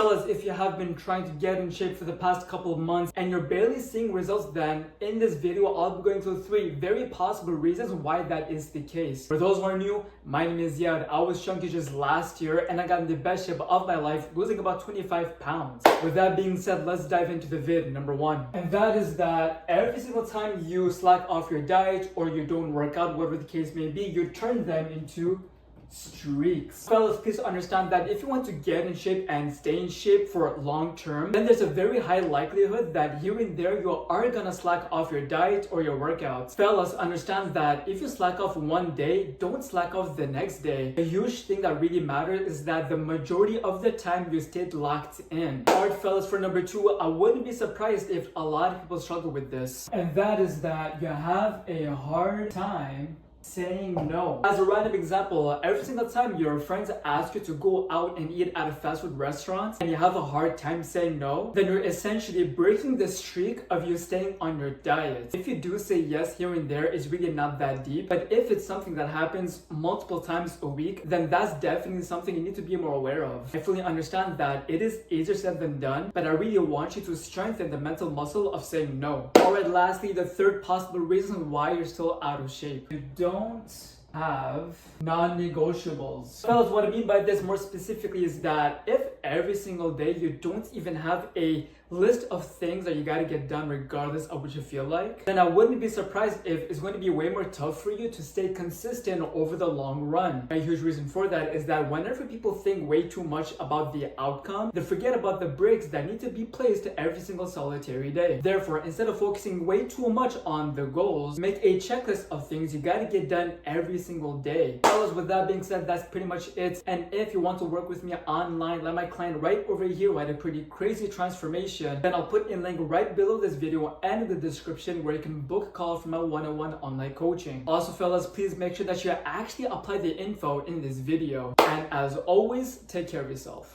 Fellas, if you have been trying to get in shape for the past couple of months and you're barely seeing results, then in this video I'll be going through 3 very possible reasons why that is the case. For those who are new, my name is Ziad. I was chunky just last year and I got in the best shape of my life, losing about 25 pounds. With that being said, let's dive into the vid number 1. And that is that every single time you slack off your diet or you don't work out, whatever the case may be, you turn them into streaks. Fellas, please understand that if you want to get in shape and stay in shape for long term, then there's a very high likelihood that here and there you are gonna slack off your diet or your workouts. Fellas, understand that if you slack off one day, don't slack off the next day. A huge thing that really matters is that the majority of the time you stayed locked in. Alright fellas, for number 2, I wouldn't be surprised if a lot of people struggle with this, and that is that you have a hard time saying no. As a random example, every single time your friends ask you to go out and eat at a fast food restaurant and you have a hard time saying no, then you're essentially breaking the streak of you staying on your diet. If you do say yes here and there, it's really not that deep, but if it's something that happens multiple times a week, then that's definitely something you need to be more aware of. I fully understand that it is easier said than done, but I really want you to strengthen the mental muscle of saying no. Alright, lastly, the third possible reason why you're still out of shape. You don't have non-negotiables. Fellas, what I mean by this more specifically is that if every single day you don't even have a list of things that you gotta get done regardless of what you feel like, then I wouldn't be surprised if it's going to be way more tough for you to stay consistent over the long run. A huge reason for that is that whenever people think way too much about the outcome, they forget about the breaks that need to be placed every single solitary day. Therefore, instead of focusing way too much on the goals, make a checklist of things you gotta get done every single day. Fellas, with that being said, that's pretty much it. And if you want to work with me online, like my client right over here who had a pretty crazy transformation, then I'll put a link right below this video and in the description where you can book a call for my one-on-one online coaching. Also fellas, please make sure that you actually apply the info in this video. And as always, take care of yourself.